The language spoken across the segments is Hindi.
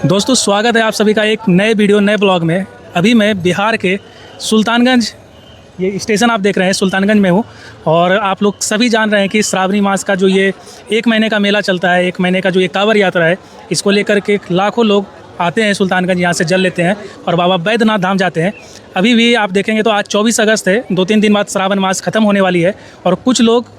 दोस्तों स्वागत है आप सभी का एक नए वीडियो नए ब्लॉग में। अभी मैं बिहार के सुल्तानगंज, ये स्टेशन आप देख रहे हैं, सुल्तानगंज में हूँ। और आप लोग सभी जान रहे हैं कि श्रावणी मास का जो ये 1 महीने का मेला चलता है, 1 महीने का जो ये कांवड़ यात्रा है, इसको लेकर के लाखों लोग आते हैं सुल्तानगंज, यहाँ से जल लेते हैं और बाबा बैद्यनाथ धाम जाते हैं। अभी भी आप देखेंगे तो आज 24 अगस्त है, 2-3 दिन बाद श्रावण मास ख़त्म होने वाली है। और कुछ लोग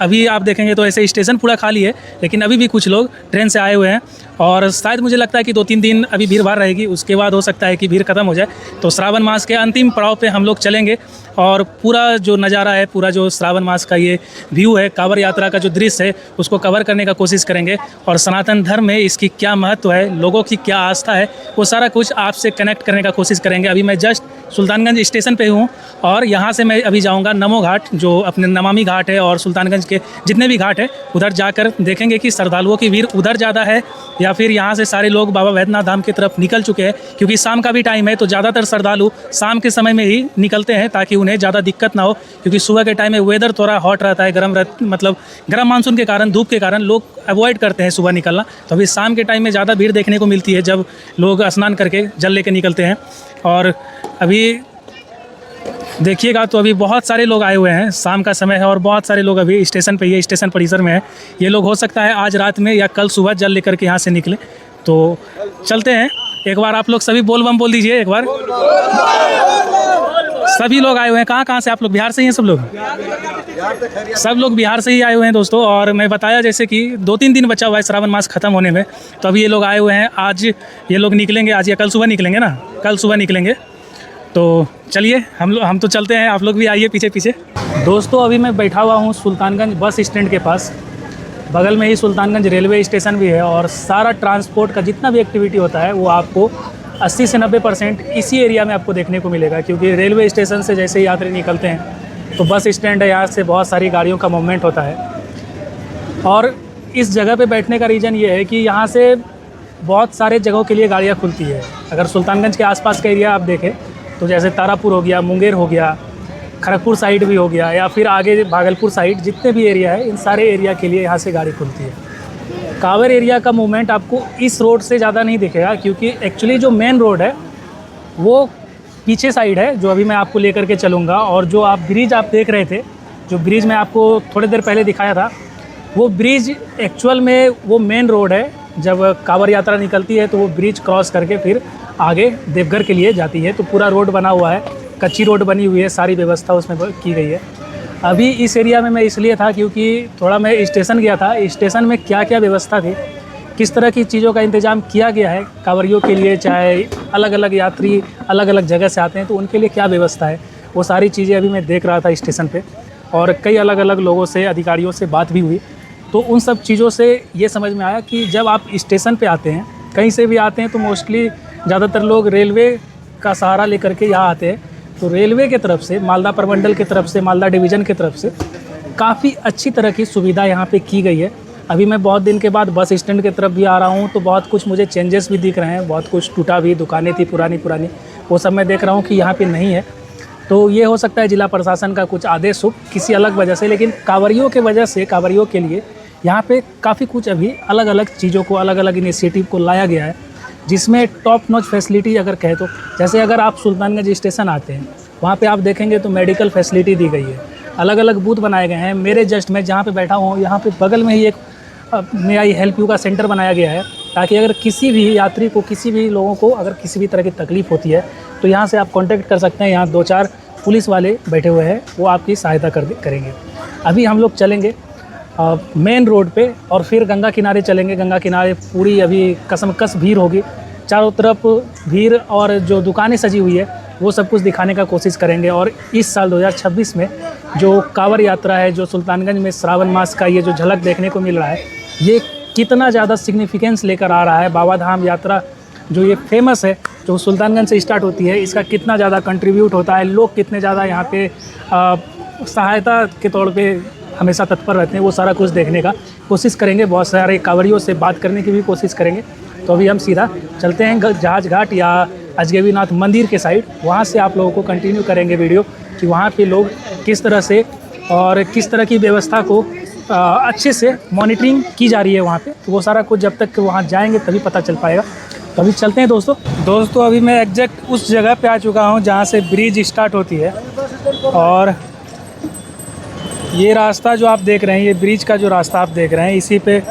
अभी आप देखेंगे तो ऐसे स्टेशन पूरा खाली है, लेकिन अभी भी कुछ लोग ट्रेन से आए हुए हैं। और शायद मुझे लगता है कि 2-3 दिन अभी भीड़ भाड़ रहेगी, उसके बाद हो सकता है कि भीड़ ख़त्म हो जाए। तो श्रावण मास के अंतिम पड़ाव पे हम लोग चलेंगे और पूरा जो नज़ारा है, पूरा जो श्रावण मास का ये व्यू है, कांवड़ यात्रा का जो दृश्य है, उसको कवर करने का कोशिश करेंगे। और सनातन धर्म में इसकी क्या महत्व है, लोगों की क्या आस्था है, वो सारा कुछ आपसे कनेक्ट करने का कोशिश करेंगे। अभी मैं जस्ट सुल्तानगंज स्टेशन पे हूँ और यहाँ से मैं अभी जाऊँगा नमो घाट, जो अपने नमामि घाट है, और सुल्तानगंज के जितने भी घाट है उधर जाकर देखेंगे कि श्रद्धालुओं की भीड़ उधर ज़्यादा है या फिर यहाँ से सारे लोग बाबा बैद्यनाथ धाम की तरफ निकल चुके हैं। क्योंकि शाम का भी टाइम है, तो ज़्यादातर श्रद्धालु शाम के समय में ही निकलते हैं ताकि उन्हें ज़्यादा दिक्कत ना हो। क्योंकि सुबह के टाइम में वेदर थोड़ा हॉट रहता है, गर्म मानसून के कारण, धूप के कारण लोग अवॉइड करते हैं सुबह निकलना। तो अभी शाम के टाइम में ज़्यादा भीड़ देखने को मिलती है, जब लोग स्नान करके जल लेके निकलते हैं। और अभी देखिएगा तो अभी बहुत सारे लोग आए हुए हैं, शाम का समय है और बहुत सारे लोग अभी स्टेशन पे, ये स्टेशन परिसर में है। ये लोग हो सकता है आज रात में या कल सुबह जल लेकर के यहाँ से निकले। तो चलते हैं, एक बार आप लोग सभी बोल बम बोल दीजिए एक बार। सभी लोग आए हुए हैं, कहाँ से आप लोग? बिहार से ही हैं सब लोग? सब लोग बिहार से ही आए हुए हैं दोस्तों। और मैं बताया जैसे कि 2-3 दिन बचा हुआ है श्रावण मास ख़त्म होने में, तो अभी ये लोग आए हुए हैं। आज ये लोग निकलेंगे, आज या कल सुबह निकलेंगे ना, कल सुबह निकलेंगे। तो चलिए हम तो चलते हैं, आप लोग भी आइए पीछे पीछे। दोस्तों अभी मैं बैठा हुआ हूँ सुल्तानगंज बस स्टैंड के पास। बगल में ही सुल्तानगंज रेलवे स्टेशन भी है और सारा ट्रांसपोर्ट का जितना भी एक्टिविटी होता है वो आपको 80 से 90% इसी एरिया में आपको देखने को मिलेगा। क्योंकि रेलवे स्टेशन से जैसे ही यात्री निकलते हैं तो बस स्टैंड है, यहाँ से बहुत सारी गाड़ियों का मूवमेंट होता है। और इस जगह पे बैठने का रीज़न ये है कि यहाँ से बहुत सारे जगहों के लिए गाड़ियाँ खुलती है। अगर सुल्तानगंज के आसपास का एरिया आप देखें तो जैसे तारापुर हो गया, मुंगेर हो गया, खड़गपुर साइड भी हो गया, या फिर आगे भागलपुर साइड, जितने भी एरिया है इन सारे एरिया के लिए यहाँ से गाड़ी खुलती है। कांवड़ एरिया का मूवमेंट आपको इस रोड से ज़्यादा नहीं दिखेगा, क्योंकि एक्चुअली जो मेन रोड है वो पीछे साइड है, जो अभी मैं आपको लेकर के चलूँगा। और जो आप ब्रिज आप देख रहे थे, जो ब्रिज मैं आपको थोड़ी देर पहले दिखाया था, वो ब्रिज एक्चुअल में वो मेन रोड है। जब कांवड़ यात्रा निकलती है तो वो ब्रिज क्रॉस करके फिर आगे देवघर के लिए जाती है। तो पूरा रोड बना हुआ है, कच्ची रोड बनी हुई है, सारी व्यवस्था उसमें की गई है। अभी इस एरिया में मैं इसलिए था क्योंकि थोड़ा मैं स्टेशन गया था। स्टेशन में क्या क्या व्यवस्था थी, किस तरह की चीज़ों का इंतज़ाम किया गया है कांवड़ियों के लिए, चाहे अलग अलग यात्री अलग अलग जगह से आते हैं तो उनके लिए क्या व्यवस्था है, वो सारी चीज़ें अभी मैं देख रहा था स्टेशन पर। और कई अलग अलग लोगों से, अधिकारियों से बात भी हुई, तो उन सब चीज़ों से ये समझ में आया कि जब आप स्टेशन पे आते हैं, कहीं से भी आते हैं, तो मोस्टली ज़्यादातर लोग रेलवे का सहारा लेकर के यहाँ आते हैं। तो रेलवे के तरफ से, मालदा प्रमंडल की तरफ से, मालदा डिवीज़न की तरफ से काफ़ी अच्छी तरह की सुविधा यहाँ पे की गई है। अभी मैं बहुत दिन के बाद बस स्टैंड की तरफ भी आ रहा हूँ, तो बहुत कुछ मुझे चेंजेस भी दिख रहे हैं। बहुत कुछ टूटा भी, दुकानें थी पुरानी, वो सब मैं देख रहा हूँ कि यहाँ पर नहीं है। तो ये हो सकता है जिला प्रशासन का कुछ आदेश हो किसी अलग वजह से, लेकिन कांवड़ियों के वजह से, कांवड़ियों के लिए यहाँ पे काफ़ी कुछ अभी अलग अलग चीज़ों को, अलग अलग इनिशिएटिव को लाया गया है, जिसमें टॉप नॉच फैसिलिटी अगर कहे तो, जैसे अगर आप सुल्तानगंज स्टेशन आते हैं, वहाँ पे आप देखेंगे तो मेडिकल फैसिलिटी दी गई है, अलग अलग बूथ बनाए गए हैं। मेरे जस्ट मैं जहाँ पे बैठा हूँ, यहाँ पे बगल में ही एक मे आई हेल्प यू का सेंटर बनाया गया है, ताकि अगर किसी भी यात्री को, किसी भी लोगों को अगर किसी भी तरह की तकलीफ़ होती है तो यहाँ से आप कॉन्टैक्ट कर सकते हैं। यहाँ 2-4 पुलिस वाले बैठे हुए हैं, वो आपकी सहायता करेंगे। अभी हम लोग चलेंगे मेन रोड पे और फिर गंगा किनारे चलेंगे। गंगा किनारे पूरी अभी कसमकस भीड़ होगी, चारों तरफ भीड़, और जो दुकानें सजी हुई है वो सब कुछ दिखाने का कोशिश करेंगे। और इस साल 2026 में जो कांवड़ यात्रा है, जो सुल्तानगंज में श्रावण मास का ये जो झलक देखने को मिल रहा है, ये कितना ज़्यादा सिग्निफिकेंस लेकर आ रहा है। बाबा धाम यात्रा जो ये फेमस है, जो सुल्तानगंज से स्टार्ट होती है, इसका कितना ज़्यादा कंट्रीब्यूट होता है, लोग कितने ज़्यादा यहाँ पे सहायता के तौर पे हमेशा तत्पर रहते हैं, वो सारा कुछ देखने का कोशिश करेंगे। बहुत सारे कांवड़ियों से बात करने की भी कोशिश करेंगे। तो अभी हम सीधा चलते हैं जहाज घाट या अजगैबीनाथ मंदिर के साइड। वहाँ से आप लोगों को कंटिन्यू करेंगे वीडियो कि वहाँ पे लोग किस तरह से और किस तरह की व्यवस्था को अच्छे से मॉनिटरिंग की जा रही है वहाँ पे। तो वो सारा कुछ जब तक वहाँ जाएंगे तभी पता चल पाएगा। तो अभी चलते हैं दोस्तों अभी मैं एग्जैक्ट उस जगह पे आ चुका हूँ जहाँ से ब्रिज स्टार्ट होती है। और ये रास्ता जो आप देख रहे हैं, ये ब्रिज का जो रास्ता आप देख रहे हैं, इसी पे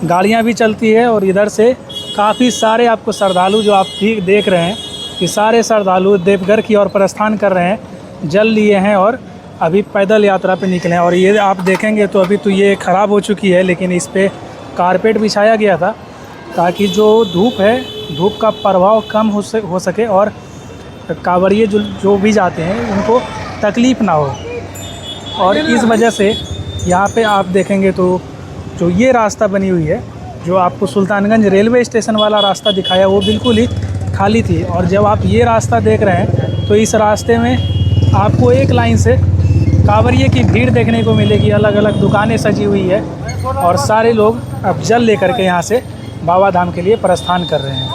गाड़ियाँ भी चलती है। और इधर से काफ़ी सारे आपको श्रद्धालु जो आप भी देख रहे हैं कि सारे श्रद्धालु देवघर की ओर प्रस्थान कर रहे हैं, जल लिए हैं और अभी पैदल यात्रा पे निकले हैं। और ये आप देखेंगे तो अभी तो ये ख़राब हो चुकी है, लेकिन इस पर कारपेट बिछाया गया था ताकि जो धूप है, धूप का प्रभाव कम हो सके और कांवड़िए जो भी जाते हैं उनको तकलीफ़ ना हो। और इस वजह से यहाँ पे आप देखेंगे तो जो ये रास्ता बनी हुई है, जो आपको सुल्तानगंज रेलवे स्टेशन वाला रास्ता दिखाया, वो बिल्कुल ही खाली थी। और जब आप ये रास्ता देख रहे हैं तो इस रास्ते में आपको एक लाइन से कांवड़िए की भीड़ देखने को मिलेगी। अलग अलग दुकानें सजी हुई है और सारे लोग अब जल लेकर के यहाँ से बाबा धाम के लिए प्रस्थान कर रहे हैं।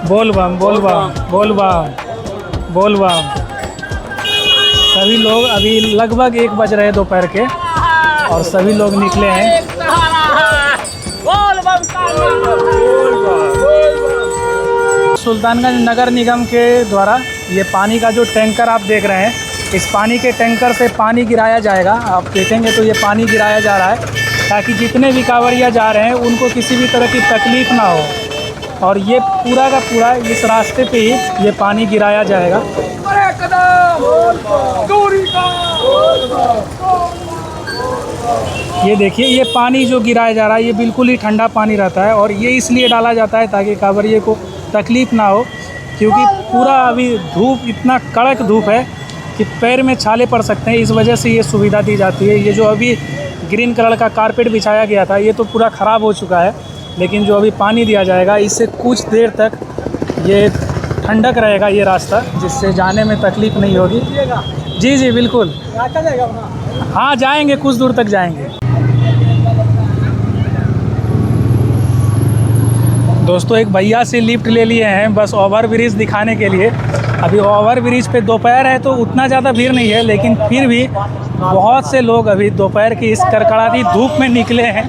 बोल बम बोल बम बोल बम बोल बम। सभी लोग अभी लगभग 1 बज रहे हैं दोपहर के और सभी लोग निकले हैं। सुल्तानगंज नगर निगम के द्वारा ये पानी का जो टैंकर आप देख रहे हैं, इस पानी के टैंकर से पानी गिराया जाएगा। आप देखेंगे तो ये पानी गिराया जा रहा है ताकि जितने भी कांवड़िया जा रहे हैं उनको किसी भी तरह की तकलीफ़ ना हो। और ये पूरा का पूरा इस रास्ते पे ही ये पानी गिराया जाएगा। ये देखिए, ये पानी जो गिराया जा रहा है ये बिल्कुल ही ठंडा पानी रहता है और ये इसलिए डाला जाता है ताकि कांवड़िए को तकलीफ़ ना हो, क्योंकि पूरा अभी धूप, इतना कड़क धूप है कि पैर में छाले पड़ सकते हैं। इस वजह से ये सुविधा दी जाती है। ये जो अभी ग्रीन कलर का कारपेट बिछाया गया था ये तो पूरा ख़राब हो चुका है, लेकिन जो अभी पानी दिया जाएगा इससे कुछ देर तक ये ठंडक रहेगा ये रास्ता, जिससे जाने में तकलीफ़ नहीं होगी। जी जी बिल्कुल, हाँ जाएंगे, कुछ दूर तक जाएंगे। दोस्तों एक भैया से लिफ्ट ले लिए हैं बस ओवर ब्रिज दिखाने के लिए। अभी ओवर ब्रिज पे दोपहर है तो उतना ज़्यादा भीड़ नहीं है, लेकिन फिर भी बहुत से लोग अभी दोपहर की इस कड़कड़ाती धूप में निकले हैं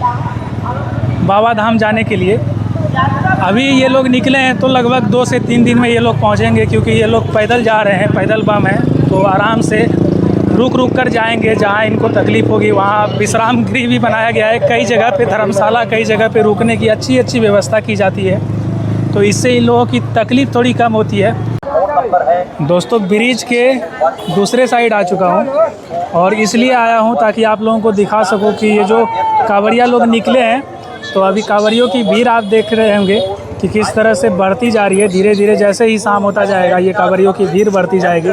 बाबा धाम जाने के लिए। अभी ये लोग निकले हैं तो लगभग 2 से 3 दिन में ये लोग पहुँचेंगे, क्योंकि ये लोग पैदल जा रहे हैं, पैदल बम है तो आराम से रुक कर जाएंगे। जहाँ इनको तकलीफ़ होगी वहाँ विश्राम गृह भी बनाया गया है। कई जगह पे धर्मशाला, कई जगह पे रुकने की अच्छी व्यवस्था की जाती है, तो इससे इन लोगों की तकलीफ़ थोड़ी कम होती है। दोस्तों ब्रिज के दूसरे साइड आ चुका हूँ और इसलिए आया हूँ ताकि आप लोगों को दिखा सकूँ कि ये जो कांवड़िया लोग निकले हैं, तो अभी कांवड़ियों की भीड़ आप देख रहे होंगे कि किस तरह से बढ़ती जा रही है। धीरे धीरे जैसे ही शाम होता जाएगा ये कांवड़ियों की भीड़ बढ़ती जाएगी।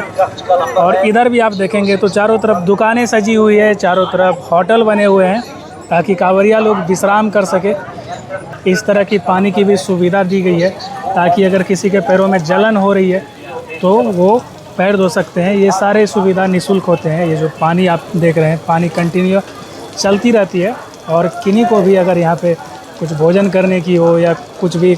और इधर भी आप देखेंगे तो चारों तरफ दुकानें सजी हुई है, चारों तरफ होटल बने हुए हैं ताकि कांवड़िया लोग विश्राम कर सके। इस तरह की पानी की भी सुविधा दी गई है ताकि अगर किसी के पैरों में जलन हो रही है तो वो पैर धो सकते हैं। ये सारे सुविधा निःशुल्क होते हैं। ये जो पानी आप देख रहे हैं, पानी कंटिन्यू चलती रहती है। और किन्हीं को भी अगर यहाँ पे कुछ भोजन करने की हो या कुछ भी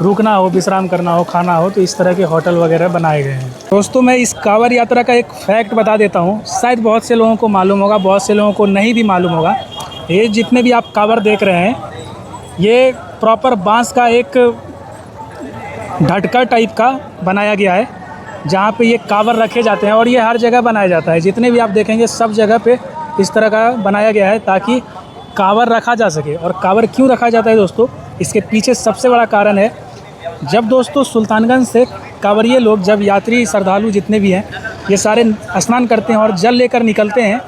रुकना हो, विश्राम करना हो, खाना हो, तो इस तरह के होटल वगैरह बनाए गए हैं। दोस्तों मैं इस कांवड़ यात्रा का एक फैक्ट बता देता हूँ, शायद बहुत से लोगों को मालूम होगा, बहुत से लोगों को नहीं भी मालूम होगा। ये जितने भी आप कांवड़ देख रहे हैं ये प्रॉपर बांस का एक ढटका टाइप का बनाया गया है जहाँ पे ये कांवड़ रखे जाते हैं और ये हर जगह बनाया जाता है। जितने भी आप देखेंगे सब जगह पे इस तरह का बनाया गया है ताकि कांवड़ रखा जा सके। और कांवड़ क्यों रखा जाता है दोस्तों, इसके पीछे सबसे बड़ा कारण है, जब दोस्तों सुल्तानगंज से कांवड़िए लोग, जब यात्री श्रद्धालु जितने भी हैं ये सारे स्नान करते हैं और जल लेकर निकलते हैं,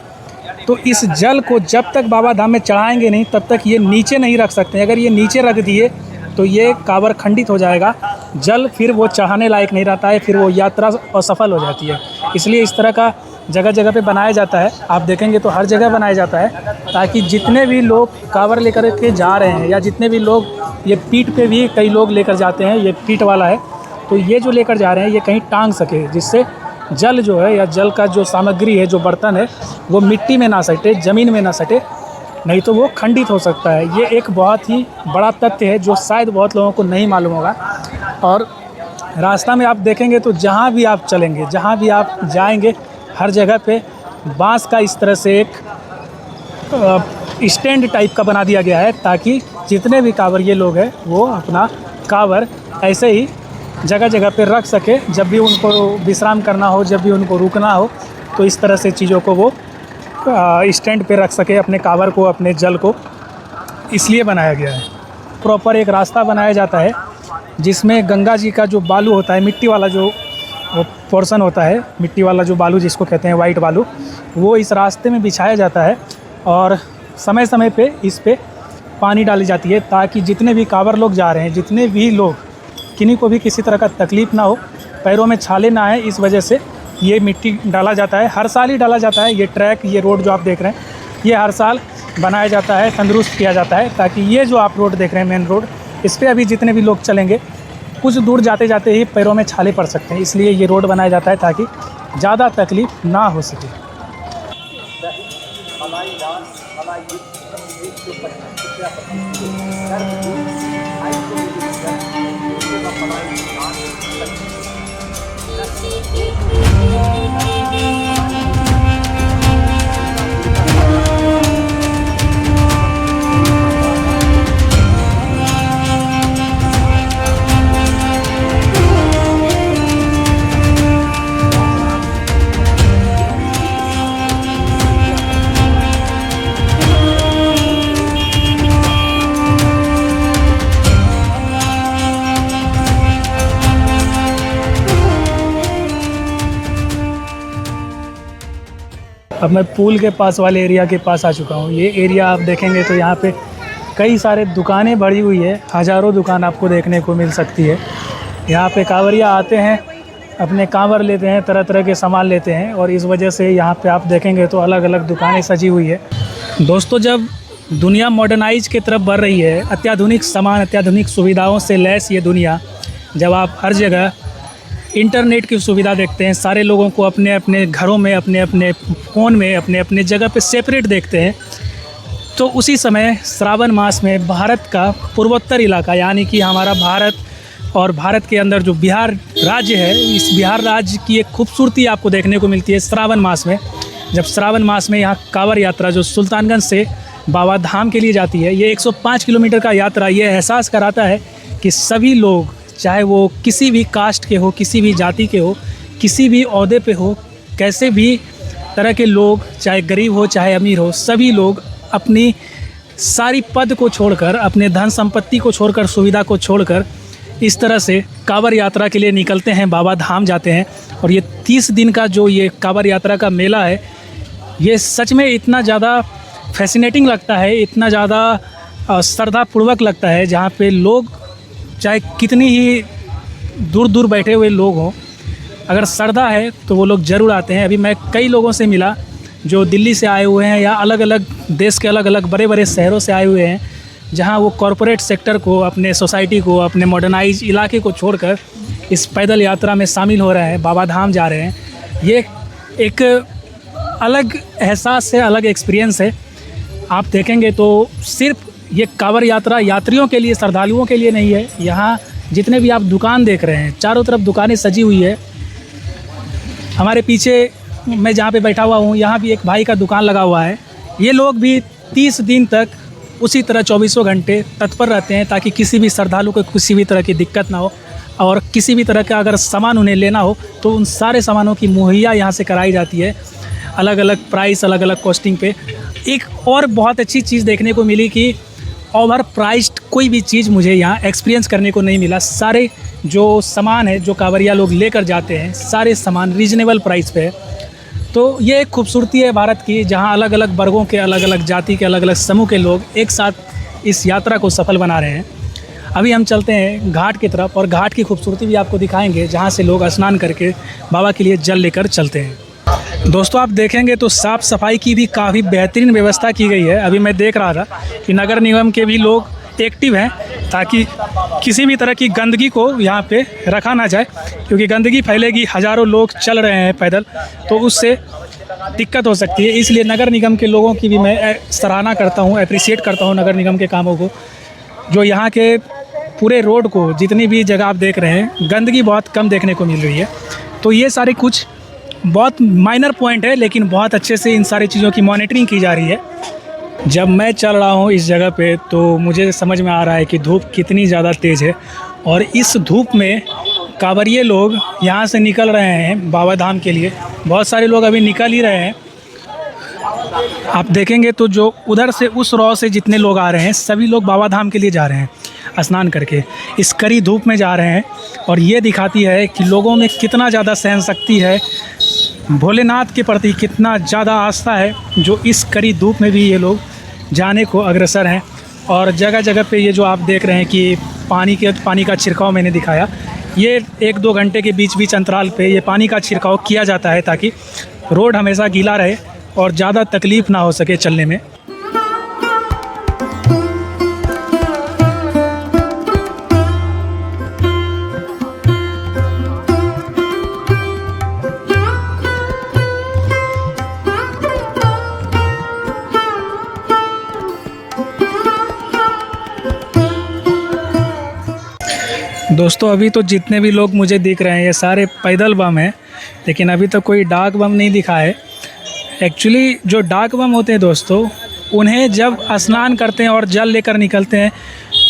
तो इस जल को जब तक बाबा धाम में चढ़ाएंगे नहीं तब तक ये नीचे नहीं रख सकते। अगर ये नीचे रख दिए तो ये कांवड़ खंडित हो जाएगा, जल फिर वो चढ़ाने लायक नहीं रहता है, फिर वो यात्रा असफल हो जाती है। इसलिए इस तरह का जगह जगह पे बनाया जाता है। आप देखेंगे तो हर जगह बनाया जाता है ताकि जितने भी लोग कांवड़ लेकर के जा रहे हैं या जितने भी लोग, ये पीठ पे भी कई लोग लेकर जाते हैं, ये पीठ वाला है, तो ये जो लेकर जा रहे हैं ये कहीं टांग सके, जिससे जल जो है या जल का जो सामग्री है, जो बर्तन है, वो मिट्टी में ना सटे, ज़मीन में ना सटे, नहीं तो वो खंडित हो सकता है। ये एक बहुत ही बड़ा तथ्य है जो शायद बहुत लोगों को नहीं मालूम होगा। और रास्ता में आप देखेंगे तो जहाँ भी आप चलेंगे, जहाँ भी आप जाएंगे, हर जगह पे बांस का इस तरह से एक स्टैंड टाइप का बना दिया गया है, ताकि जितने भी कांवरिये लोग हैं वो अपना कांवर ऐसे ही जगह जगह पे रख सके। जब भी उनको विश्राम करना हो, जब भी उनको रुकना हो, तो इस तरह से चीज़ों को वो स्टैंड पे रख सके, अपने कांवर को, अपने जल को। इसलिए बनाया गया है। प्रॉपर एक रास्ता बनाया जाता है जिसमें गंगा जी का जो बालू होता है, मिट्टी वाला जो पोर्शन होता है, मिट्टी वाला जो बालू जिसको कहते हैं वाइट बालू, वो इस रास्ते में बिछाया जाता है और समय समय पे इस पे पानी डाली जाती है, ताकि जितने भी कांवर लोग जा रहे हैं, जितने भी लोग, किन्हीं को भी किसी तरह का तकलीफ़ ना हो, पैरों में छाले ना आए, इस वजह से ये मिट्टी डाला जाता है। हर साल ही डाला जाता है। ये ट्रैक, ये रोड जो आप देख रहे हैं, ये हर साल बनाया जाता है, तंदुरुस्त किया जाता है, ताकि ये जो आप रोड देख रहे हैं, मेन रोड, इस पर अभी जितने भी लोग चलेंगे, कुछ दूर जाते जाते ही पैरों में छाले पड़ सकते हैं। इसलिए ये रोड बनाया जाता है ताकि ज़्यादा तकलीफ़ ना हो सके। अब मैं पुल के पास वाले एरिया के पास आ चुका हूँ। ये एरिया आप देखेंगे तो यहाँ पे कई सारे दुकानें भरी हुई है, हज़ारों दुकान आपको देखने को मिल सकती है। यहाँ पे कांवरिया आते हैं, अपने कांवर लेते हैं, तरह तरह के सामान लेते हैं, और इस वजह से यहाँ पे आप देखेंगे तो अलग अलग दुकानें सजी हुई है। दोस्तों, जब दुनिया मॉडर्नाइज की तरफ बढ़ रही है, अत्याधुनिक सामान, अत्याधुनिक सुविधाओं से लैस ये दुनिया, जब आप हर जगह इंटरनेट की सुविधा देखते हैं, सारे लोगों को अपने अपने घरों में, अपने अपने फ़ोन में, अपने अपने जगह पे सेपरेट देखते हैं, तो उसी समय श्रावण मास में भारत का पूर्वोत्तर इलाका, यानी कि हमारा भारत और भारत के अंदर जो बिहार राज्य है, इस बिहार राज्य की एक खूबसूरती आपको देखने को मिलती है श्रावण मास में। जब श्रावण मास में यहाँ कांवर यात्रा जो सुल्तानगंज से बाबा धाम के लिए जाती है, ये 105 किलोमीटर का यात्रा, ये एहसास कराता है कि सभी लोग, चाहे वो किसी भी कास्ट के हो, किसी भी जाति के हो, किसी भी ओहदे पे हो, कैसे भी तरह के लोग, चाहे गरीब हो चाहे अमीर हो, सभी लोग अपनी सारी पद को छोड़कर, अपने धन संपत्ति को छोड़कर, सुविधा को छोड़कर इस तरह से कांवर यात्रा के लिए निकलते हैं, बाबा धाम जाते हैं। और ये 30 दिन का जो ये कांवर यात्रा का मेला है, ये सच में इतना ज़्यादा फैसिनेटिंग लगता है, इतना ज़्यादा श्रद्धापूर्वक लगता है, जहाँ पे लोग चाहे कितनी ही दूर दूर बैठे हुए लोग हों, अगर श्रद्धा है तो वो लोग ज़रूर आते हैं। अभी मैं कई लोगों से मिला जो दिल्ली से आए हुए हैं या अलग अलग देश के अलग अलग बड़े बड़े शहरों से आए हुए हैं, जहां वो कॉरपोरेट सेक्टर को, अपने सोसाइटी को, अपने मॉडर्नाइज इलाके को छोड़कर इस पैदल यात्रा में शामिल हो रहे हैं, बाबा धाम जा रहे हैं। ये एक अलग एहसास है, अलग एक्सपीरियंस है। आप देखेंगे तो सिर्फ ये कांवर यात्रा यात्रियों के लिए, श्रद्धालुओं के लिए नहीं है। यहाँ जितने भी आप दुकान देख रहे हैं, चारों तरफ दुकानें सजी हुई है। हमारे पीछे मैं जहाँ पे बैठा हुआ हूँ, यहाँ भी एक भाई का दुकान लगा हुआ है। ये लोग भी 30 दिन तक उसी तरह 24 घंटे तत्पर रहते हैं, ताकि किसी भी श्रद्धालु को किसी भी तरह की दिक्कत ना हो, और किसी भी तरह का अगर सामान उन्हें लेना हो तो उन सारे सामानों की मुहैया यहाँ से कराई जाती है, अलग अलग प्राइस, अलग अलग कॉस्टिंग पे। एक और बहुत अच्छी चीज़ देखने को मिली कि ओवर प्राइस्ड कोई भी चीज़ मुझे यहाँ एक्सपीरियंस करने को नहीं मिला। सारे जो सामान है, जो कांवरिया लोग लेकर जाते हैं, सारे सामान रीजनेबल प्राइस पे है। तो ये एक खूबसूरती है भारत की, जहाँ अलग अलग वर्गों के, अलग अलग जाति के, अलग अलग समूह के लोग एक साथ इस यात्रा को सफल बना रहे हैं। अभी हम चलते हैं घाट की तरफ, और घाट की खूबसूरती भी आपको दिखाएंगे, जहाँ से लोग स्नान करके बाबा के लिए जल लेकर चलते हैं। दोस्तों, आप देखेंगे तो साफ़ सफाई की भी काफ़ी बेहतरीन व्यवस्था की गई है। अभी मैं देख रहा था कि नगर निगम के भी लोग एक्टिव हैं, ताकि किसी भी तरह की गंदगी को यहाँ पे रखा ना जाए, क्योंकि गंदगी फैलेगी, हज़ारों लोग चल रहे हैं पैदल, तो उससे दिक्कत हो सकती है। इसलिए नगर निगम के लोगों की भी मैं सराहना करता हूँ, अप्रिशिएट करता हूँ नगर निगम के कामों को, जो यहाँ के पूरे रोड को, जितनी भी जगह आप देख रहे हैं, गंदगी बहुत कम देखने को मिल रही है। तो ये सारे कुछ बहुत माइनर पॉइंट है, लेकिन बहुत अच्छे से इन सारी चीज़ों की मॉनिटरिंग की जा रही है। जब मैं चल रहा हूँ इस जगह पे तो मुझे समझ में आ रहा है कि धूप कितनी ज़्यादा तेज़ है, और इस धूप में कांवरिये लोग यहाँ से निकल रहे हैं बाबा धाम के लिए। बहुत सारे लोग अभी निकल ही रहे हैं। आप देखेंगे तो जो उधर से उस रॉ से जितने लोग आ रहे हैं, सभी लोग बाबा धाम के लिए जा रहे हैं स्नान करके, इस कड़ी धूप में जा रहे हैं। और ये दिखाती है कि लोगों में कितना ज़्यादा सहन शक्ति है, भोलेनाथ के प्रति कितना ज़्यादा आस्था है, जो इस कड़ी धूप में भी ये लोग जाने को अग्रसर हैं। और जगह जगह पे ये जो आप देख रहे हैं कि पानी का छिड़काव मैंने दिखाया, ये 1-2 घंटे के बीच अंतराल पे ये पानी का छिड़काव किया जाता है, ताकि रोड हमेशा गीला रहे और ज़्यादा तकलीफ़ ना हो सके चलने में। दोस्तों, अभी तो जितने भी लोग मुझे दिख रहे हैं ये सारे पैदल बम हैं, लेकिन अभी तक कोई डाक बम नहीं दिखा है। एक्चुअली जो डाक बम होते हैं दोस्तों, उन्हें जब स्नान करते हैं और जल लेकर निकलते हैं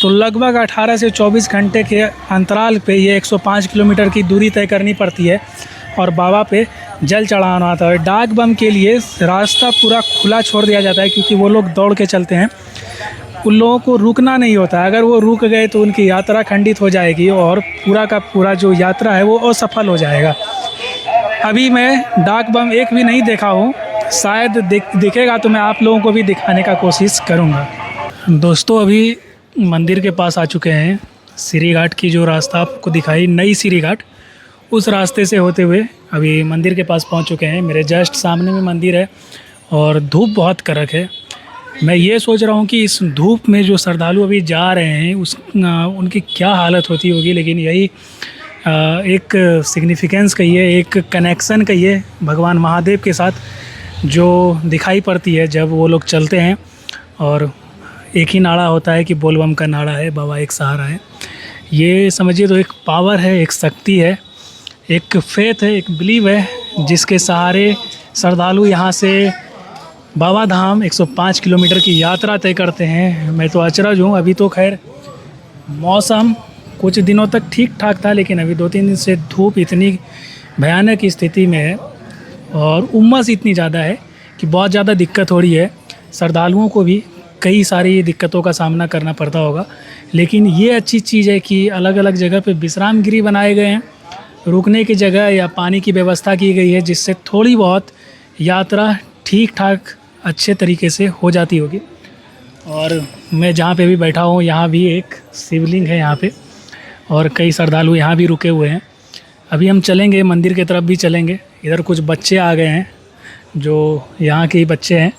तो लगभग 18 से 24 घंटे के अंतराल पे ये 105 किलोमीटर की दूरी तय करनी पड़ती है और बाबा पे जल चढ़ाना होता है। डाक बम के लिए रास्ता पूरा खुला छोड़ दिया जाता है, क्योंकि वो लोग दौड़ के चलते हैं, उन लोगों को रुकना नहीं होता। अगर वो रुक गए तो उनकी यात्रा खंडित हो जाएगी और पूरा का पूरा जो यात्रा है वो असफल हो जाएगा। अभी मैं डाक बम एक भी नहीं देखा हूँ, शायद दिखेगा तो मैं आप लोगों को भी दिखाने का कोशिश करूँगा। दोस्तों, अभी मंदिर के पास आ चुके हैं। सीढ़ी घाट की जो रास्ता आपको दिखाई, नई सीढ़ी घाट, उस रास्ते से होते हुए अभी मंदिर के पास पहुँच चुके हैं। मेरे जस्ट सामने में मंदिर है और धूप बहुत कड़क है। मैं ये सोच रहा हूँ कि इस धूप में जो श्रद्धालु अभी जा रहे हैं उनकी क्या हालत होती होगी, लेकिन यही एक सिग्निफिकेंस कहिए, एक कनेक्शन कहिए भगवान महादेव के साथ जो दिखाई पड़ती है जब वो लोग चलते हैं। और एक ही नारा होता है कि बोलबम का नारा है, बाबा एक सहारा है। ये समझिए तो एक पावर है, एक शक्ति है, एक फेथ है, एक बिलीव है, जिसके सहारे श्रद्धालु यहाँ से बाबा धाम 105 किलोमीटर की यात्रा तय करते हैं। मैं तो अचरज हूँ। अभी तो खैर मौसम कुछ दिनों तक ठीक ठाक था, लेकिन अभी 2-3 दिन से धूप इतनी भयानक स्थिति में है और उमस इतनी ज़्यादा है कि बहुत ज़्यादा दिक्कत हो रही है। श्रद्धालुओं को भी कई सारी दिक्कतों का सामना करना पड़ता होगा, लेकिन ये अच्छी चीज़ है कि अलग अलग जगह पे विश्राम गृह बनाए गए हैं, रुकने की जगह या पानी की व्यवस्था की गई है, जिससे थोड़ी बहुत यात्रा ठीक ठाक अच्छे तरीके से हो जाती होगी। और मैं जहाँ पे भी बैठा हूँ यहाँ भी एक शिवलिंग है यहाँ पे, और कई श्रद्धालु यहाँ भी रुके हुए हैं। अभी हम चलेंगे, मंदिर की तरफ भी चलेंगे। इधर कुछ बच्चे आ गए हैं जो यहाँ के ही बच्चे हैं,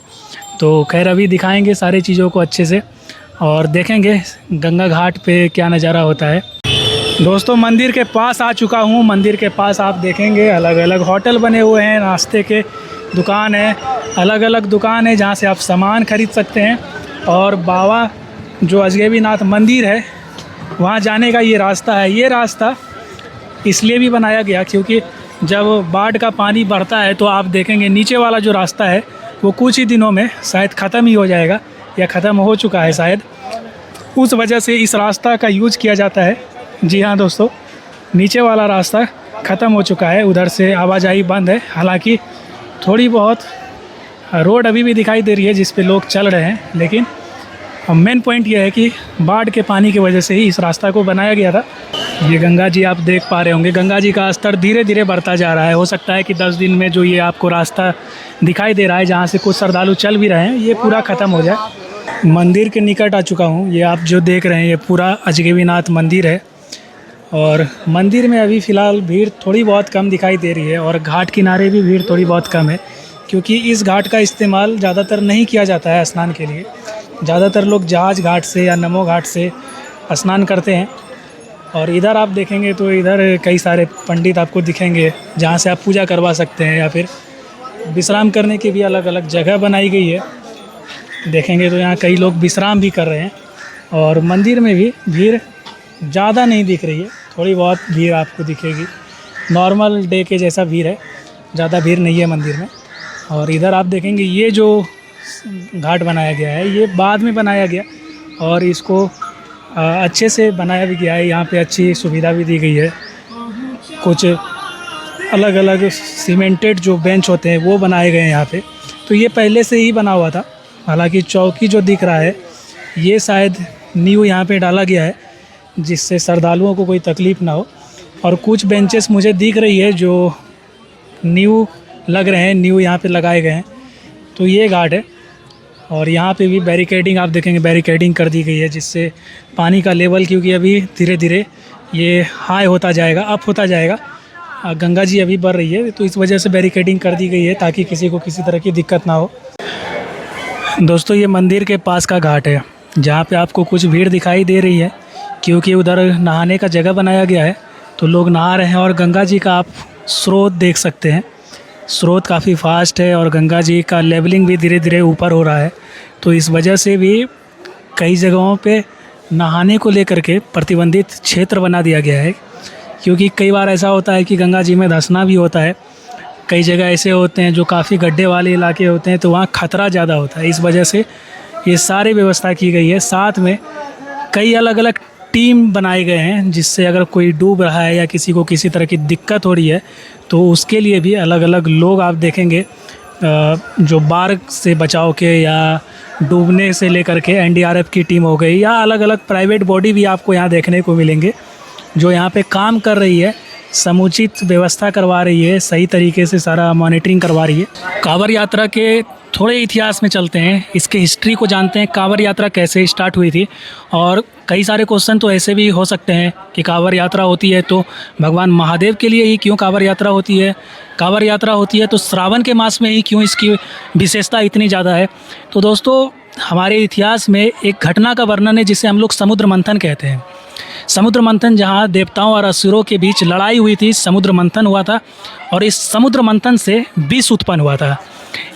तो खैर अभी दिखाएंगे सारी चीज़ों को अच्छे से और देखेंगे गंगा घाट पे क्या नज़ारा होता है। दोस्तों, मंदिर के पास आ चुका हूँ। मंदिर के पास आप देखेंगे अलग अलग होटल बने हुए हैं, नाश्ते के दुकान है, अलग अलग दुकान है जहाँ से आप सामान खरीद सकते हैं। और बाबा जो अजगैबीनाथ मंदिर है वहाँ जाने का ये रास्ता है। ये रास्ता इसलिए भी बनाया गया क्योंकि जब बाढ़ का पानी बढ़ता है तो आप देखेंगे नीचे वाला जो रास्ता है वो कुछ ही दिनों में शायद ख़त्म ही हो जाएगा या ख़त्म हो चुका है शायद। उस वजह से इस रास्ता का यूज़ किया जाता है। जी हाँ दोस्तों, नीचे वाला रास्ता ख़त्म हो चुका है, उधर से आवाजाही बंद है। हालांकि थोड़ी बहुत रोड अभी भी दिखाई दे रही है जिस पे लोग चल रहे हैं, लेकिन मेन पॉइंट ये है कि बाढ़ के पानी की वजह से ही इस रास्ता को बनाया गया था। ये गंगा जी आप देख पा रहे होंगे, गंगा जी का स्तर धीरे धीरे बढ़ता जा रहा है। हो सकता है कि 10 दिन में जो ये आपको रास्ता दिखाई दे रहा है जहाँ से कुछ श्रद्धालु चल भी रहे हैं, ये पूरा ख़त्म हो जाए। मंदिर के निकट आ चुका हूँ। ये आप जो देख रहे हैं ये पूरा अजगैबीनाथ मंदिर है और मंदिर में अभी फ़िलहाल भीड़ थोड़ी बहुत कम दिखाई दे रही है और घाट किनारे भी भीड़ थोड़ी बहुत कम है, क्योंकि इस घाट का इस्तेमाल ज़्यादातर नहीं किया जाता है स्नान के लिए। ज़्यादातर लोग जहाज घाट से या नमो घाट से स्नान करते हैं। और इधर आप देखेंगे तो इधर कई सारे पंडित आपको दिखेंगे जहाँ से आप पूजा करवा सकते हैं, या फिर विश्राम करने की भी अलग अलग जगह बनाई गई है। देखेंगे तो यहाँ कई लोग विश्राम भी कर रहे हैं। और मंदिर में भी भीड़ ज़्यादा नहीं दिख रही है, थोड़ी बहुत भीड़ आपको दिखेगी। नॉर्मल डे के जैसा भीड़ है, ज़्यादा भीड़ नहीं है मंदिर में। और इधर आप देखेंगे ये जो घाट बनाया गया है ये बाद में बनाया गया, और इसको अच्छे से बनाया भी गया है। यहाँ पे अच्छी सुविधा भी दी गई है। कुछ अलग अलग सीमेंटेड जो बेंच होते हैं वो बनाए गए हैं यहाँ पे। तो ये पहले से ही बना हुआ था। हालांकि चौकी जो दिख रहा है ये शायद न्यू यहाँ पे डाला गया है, जिससे श्रद्धालुओं को कोई तकलीफ़ ना हो। और कुछ बेंचेस मुझे दिख रही है जो न्यू लग रहे हैं, न्यू यहाँ पे लगाए गए हैं। तो ये घाट है। और यहाँ पे भी बैरिकेडिंग आप देखेंगे, बैरिकेडिंग कर दी गई है, जिससे पानी का लेवल, क्योंकि अभी धीरे धीरे ये हाई होता जाएगा, अप होता जाएगा। गंगा जी अभी बढ़ रही है, तो इस वजह से बैरिकेडिंग कर दी गई है ताकि किसी को किसी तरह की दिक्कत ना हो। दोस्तों ये मंदिर के पास का घाट है, जहाँ पे आपको कुछ भीड़ दिखाई दे रही है, क्योंकि उधर नहाने का जगह बनाया गया है। तो लोग नहा रहे हैं और गंगा जी का आप स्रोत देख सकते हैं। स्रोत काफ़ी फास्ट है और गंगा जी का लेवलिंग भी धीरे धीरे ऊपर हो रहा है। तो इस वजह से भी कई जगहों पे नहाने को लेकर के प्रतिबंधित क्षेत्र बना दिया गया है, क्योंकि कई बार ऐसा होता है कि गंगा जी में धंसना भी होता है। कई जगह ऐसे होते हैं जो काफ़ी गड्ढे वाले इलाके होते हैं, तो वहाँ खतरा ज़्यादा होता है। इस वजह से ये सारी व्यवस्था की गई है। साथ में कई अलग अलग टीम बनाए गए हैं, जिससे अगर कोई डूब रहा है या किसी को किसी तरह की दिक्कत हो रही है तो उसके लिए भी अलग अलग लोग आप देखेंगे, जो बाढ़ से बचाव के या डूबने से लेकर के एनडीआरएफ की टीम हो गई, या अलग अलग प्राइवेट बॉडी भी आपको यहाँ देखने को मिलेंगे, जो यहाँ पे काम कर रही है, समुचित व्यवस्था करवा रही है, सही तरीके से सारा मॉनिटरिंग करवा रही है। कांवड़ यात्रा के थोड़े इतिहास में चलते हैं, इसके हिस्ट्री को जानते हैं, कांवड़ यात्रा कैसे स्टार्ट हुई थी। और कई सारे क्वेश्चन तो ऐसे भी हो सकते हैं कि कांवड़ यात्रा होती है तो भगवान महादेव के लिए ही क्यों कांवड़ यात्रा होती है, कांवड़ यात्रा होती है तो श्रावण के मास में ही क्यों इसकी विशेषता इतनी ज़्यादा है। तो दोस्तों हमारे इतिहास में एक घटना का वर्णन है जिसे हम लोग समुद्र मंथन कहते हैं। समुद्र मंथन, जहाँ देवताओं और असुरों के बीच लड़ाई हुई थी, समुद्र मंथन हुआ था। और इस समुद्र मंथन से विष उत्पन्न हुआ था।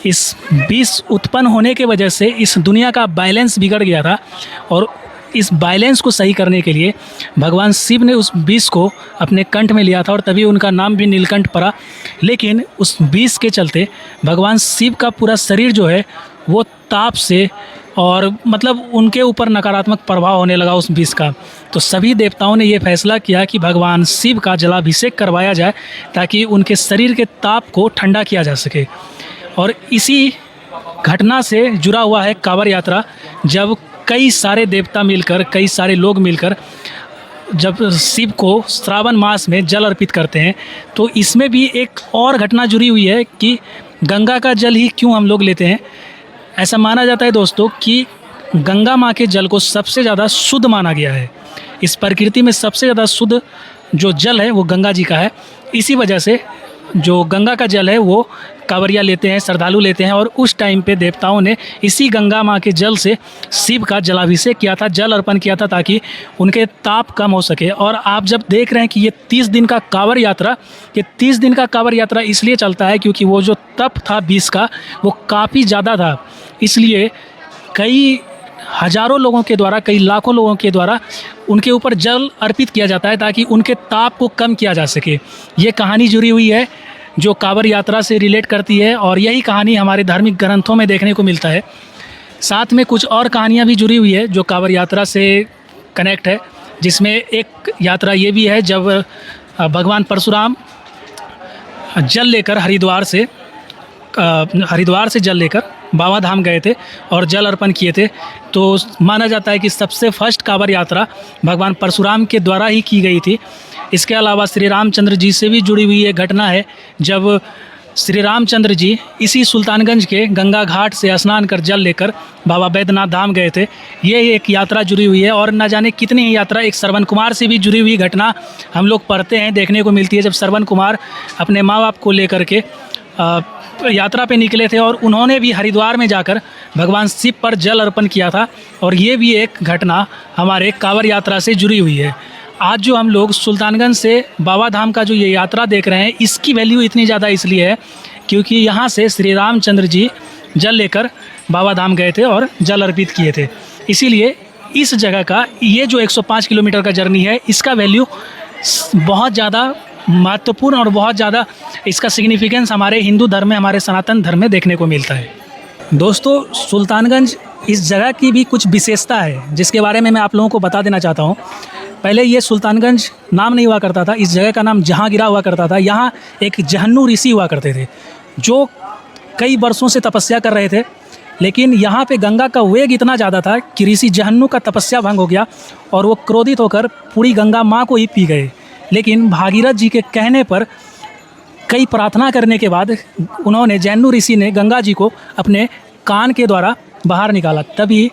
इस विष उत्पन्न होने के वजह से इस दुनिया का बैलेंस बिगड़ गया था, और इस बैलेंस को सही करने के लिए भगवान शिव ने उस विष को अपने कंठ में लिया था, और तभी उनका नाम भी नीलकंठ पड़ा। लेकिन उस विष के चलते भगवान शिव का पूरा शरीर जो है वो ताप से, और मतलब उनके ऊपर नकारात्मक प्रभाव होने लगा उस विष का। तो सभी देवताओं ने ये फैसला किया कि भगवान शिव का जलाभिषेक करवाया जाए, ताकि उनके शरीर के ताप को ठंडा किया जा सके। और इसी घटना से जुड़ा हुआ है कांवड़ यात्रा, जब कई सारे देवता मिलकर, कई सारे लोग मिलकर जब शिव को श्रावण मास में जल अर्पित करते हैं। तो इसमें भी एक और घटना जुड़ी हुई है कि गंगा का जल ही क्यों हम लोग लेते हैं। ऐसा माना जाता है दोस्तों कि गंगा माँ के जल को सबसे ज़्यादा शुद्ध माना गया है। इस प्रकृति में सबसे ज़्यादा शुद्ध जो जल है वो गंगा जी का है। इसी वजह से जो गंगा का जल है वो कांवड़िया लेते हैं, श्रद्धालु लेते हैं। और उस टाइम पे देवताओं ने इसी गंगा माँ के जल से शिव का जलाभिषेक किया था, जल अर्पण किया था, ताकि उनके ताप कम हो सके। और आप जब देख रहे हैं कि ये 30 दिन का कांवड़ यात्रा, ये 30 दिन का कांवड़ यात्रा इसलिए चलता है क्योंकि वो जो तप था विष का वो काफ़ी ज़्यादा था। इसलिए कई हज़ारों लोगों के द्वारा, कई लाखों लोगों के द्वारा उनके ऊपर जल अर्पित किया जाता है, ताकि उनके ताप को कम किया जा सके। ये कहानी जुड़ी हुई है जो कांवड़ यात्रा से रिलेट करती है, और यही कहानी हमारे धार्मिक ग्रंथों में देखने को मिलता है। साथ में कुछ और कहानियाँ भी जुड़ी हुई है जो कांवड़ यात्रा से कनेक्ट है, जिसमें एक यात्रा ये भी है जब भगवान परशुराम जल लेकर हरिद्वार से जल लेकर बाबा धाम गए थे और जल अर्पण किए थे। तो माना जाता है कि सबसे फर्स्ट कांवड़ यात्रा भगवान परशुराम के द्वारा ही की गई थी। इसके अलावा श्री रामचंद्र जी से भी जुड़ी हुई एक घटना है, जब श्री रामचंद्र जी इसी सुल्तानगंज के गंगा घाट से स्नान कर जल लेकर बाबा बैद्यनाथ धाम गए थे। ये एक यात्रा जुड़ी हुई है। और न जाने कितनी ही यात्रा, एक श्रवण कुमार से भी जुड़ी हुई घटना हम लोग पढ़ते हैं, देखने को मिलती है, जब श्रवण कुमार अपने माँ बाप को लेकर के यात्रा पे निकले थे और उन्होंने भी हरिद्वार में जाकर भगवान शिव पर जल अर्पण किया था। और ये भी एक घटना हमारे कांवड़ यात्रा से जुड़ी हुई है। आज जो हम लोग सुल्तानगंज से बाबा धाम का जो ये यात्रा देख रहे हैं, इसकी वैल्यू इतनी ज़्यादा इसलिए है क्योंकि यहाँ से श्री रामचंद्र जी जल लेकर बाबा धाम गए थे और जल अर्पित किए थे। इसीलिए इस जगह का ये जो 105 किलोमीटर का जर्नी है, इसका वैल्यू बहुत ज़्यादा महत्वपूर्ण और बहुत ज़्यादा इसका सिग्निफिकेंस हमारे हिंदू धर्म में, हमारे सनातन धर्म में देखने को मिलता है। दोस्तों, सुल्तानगंज इस जगह की भी कुछ विशेषता है जिसके बारे में मैं आप लोगों को बता देना चाहता हूँ। पहले ये सुल्तानगंज नाम नहीं हुआ करता था, इस जगह का नाम जहांगीरा हुआ करता था। यहाँ एक जहन्नू ऋषि हुआ करते थे जो कई वर्षों से तपस्या कर रहे थे, लेकिन यहाँ पे गंगा का वेग इतना ज़्यादा था कि ऋषि जहन्नू का तपस्या भंग हो गया और वो क्रोधित होकर पूरी गंगा माँ को ही पी गए। लेकिन भागीरथ जी के कहने पर कई प्रार्थना करने के बाद उन्होंने, जहन्नू ऋषि ने गंगा जी को अपने कान के द्वारा बाहर निकाला। तभी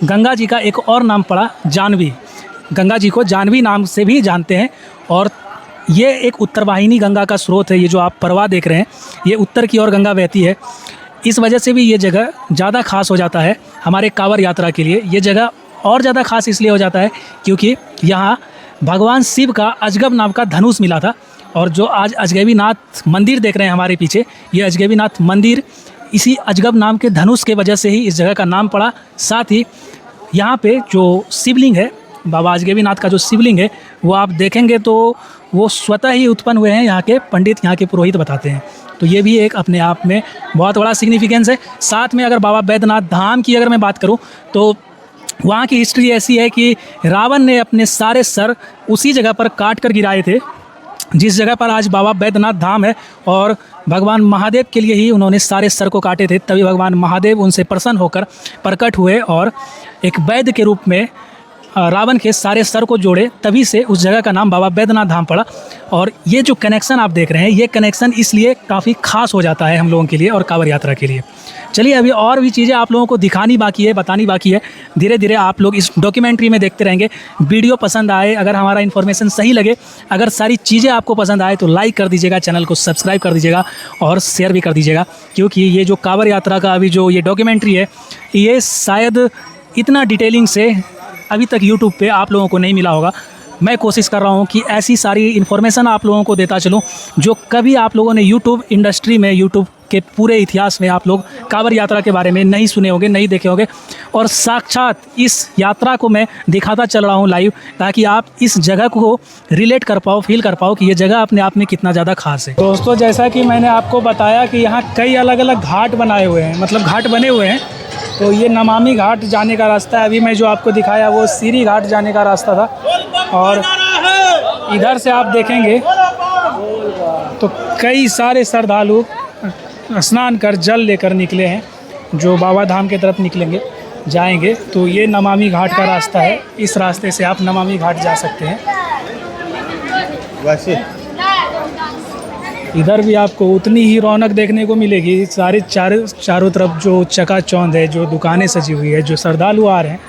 गंगा जी का एक और नाम पड़ा जानवी। गंगा जी को जानवी नाम से भी जानते हैं। और ये एक उत्तरवाहिनी गंगा का स्रोत है। ये जो आप प्रवाह देख रहे हैं, ये उत्तर की ओर गंगा बहती है। इस वजह से भी ये जगह ज़्यादा खास हो जाता है हमारे कांवड़ यात्रा के लिए। ये जगह और ज़्यादा खास इसलिए हो जाता है क्योंकि यहाँ भगवान शिव का अजगब नाम का धनुष मिला था। और जो आज अजगैबीनाथ मंदिर देख रहे हैं हमारे पीछे, ये अजगैबीनाथ मंदिर इसी अजगब नाम के धनुष के वजह से ही इस जगह का नाम पड़ा। साथ ही यहाँ पे जो शिवलिंग है, बाबा अजगैबीनाथ का जो शिवलिंग है, वो आप देखेंगे तो वो स्वतः ही उत्पन्न हुए हैं, यहाँ के पंडित, यहाँ के पुरोहित बताते हैं। तो ये भी एक अपने आप में बहुत बड़ा सिग्निफिकेंस है। साथ में अगर बाबा बैद्यनाथ धाम की अगर मैं बात करूँ तो वहाँ की हिस्ट्री ऐसी है कि रावण ने अपने सारे सर उसी जगह पर काट कर गिराए थे जिस जगह पर आज बाबा बैद्यनाथ धाम है। और भगवान महादेव के लिए ही उन्होंने सारे सर को काटे थे। तभी भगवान महादेव उनसे प्रसन्न होकर प्रकट हुए और एक वैद्य के रूप में रावण के सारे सर को जोड़े। तभी से उस जगह का नाम बाबा बैद्यनाथ धाम पड़ा। और ये जो कनेक्शन आप देख रहे हैं, ये कनेक्शन इसलिए काफ़ी खास हो जाता है हम लोगों के लिए और कांवड़ यात्रा के लिए। चलिए, अभी और भी चीज़ें आप लोगों को दिखानी बाकी है, बतानी बाकी है। धीरे धीरे आप लोग इस डॉक्यूमेंट्री में देखते रहेंगे। वीडियो पसंद आए, अगर हमारा इन्फॉर्मेशन सही लगे, अगर सारी चीज़ें आपको पसंद आए तो लाइक कर दीजिएगा, चैनल को सब्सक्राइब कर दीजिएगा और शेयर भी कर दीजिएगा। क्योंकि ये जो कांवड़ यात्रा का अभी जो ये डॉक्यूमेंट्री है, ये शायद इतना डिटेलिंग से अभी तक यूट्यूब पे आप लोगों को नहीं मिला होगा। मैं कोशिश कर रहा हूँ कि ऐसी सारी इन्फॉर्मेशन आप लोगों को देता चलूँ जो कभी आप लोगों ने यूट्यूब इंडस्ट्री में, यूट्यूब के पूरे इतिहास में आप लोग कांवड़ यात्रा के बारे में नहीं सुने होंगे, नहीं देखे होंगे। और साक्षात इस यात्रा को मैं दिखाता चल रहा हूँ लाइव, ताकि आप इस जगह को रिलेट कर पाओ, फील कर पाओ कि ये जगह अपने आप में कितना ज़्यादा खास है। दोस्तों, जैसा कि मैंने आपको बताया कि यहाँ कई अलग अलग घाट बनाए हुए हैं, मतलब घाट बने हुए हैं। तो ये नमामि घाट जाने का रास्ता है। अभी मैं जो आपको दिखाया वो सीरी घाट जाने का रास्ता था। और इधर से आप देखेंगे तो कई सारे श्रद्धालु स्नान कर जल लेकर निकले हैं, जो बाबा धाम की तरफ निकलेंगे, जाएंगे। तो ये नमामि घाट का रास्ता है। इस रास्ते से आप नमामि घाट जा सकते हैं। वैसे इधर भी आपको उतनी ही रौनक देखने को मिलेगी। सारे चारों तरफ जो चकाचौंध है, जो दुकानें सजी हुई है, जो श्रद्धालु आ रहे हैं,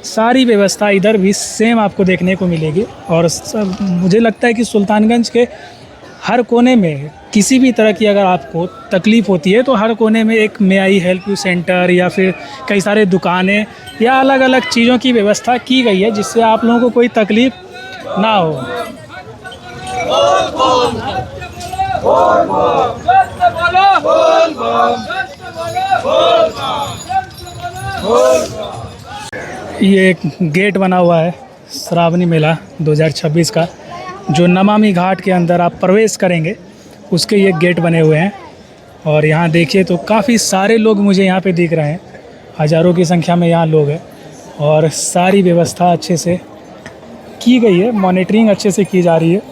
सारी व्यवस्था इधर भी सेम आपको देखने को मिलेगी। और मुझे लगता है कि सुल्तानगंज के हर कोने में किसी भी तरह की अगर आपको तकलीफ़ होती है तो हर कोने में एक मे आई हेल्प यू सेंटर या फिर कई सारे दुकानें या अलग अलग चीज़ों की व्यवस्था की गई है जिससे आप लोगों को कोई तकलीफ़ ना हो। ये एक गेट बना हुआ है श्रावणी मेला 2026 का, जो नमामि घाट के अंदर आप प्रवेश करेंगे उसके ये गेट बने हुए हैं। और यहाँ देखिए तो काफ़ी सारे लोग मुझे यहाँ पे दिख रहे हैं, हज़ारों की संख्या में यहाँ लोग हैं। और सारी व्यवस्था अच्छे से की गई है, मॉनिटरिंग अच्छे से की जा रही है।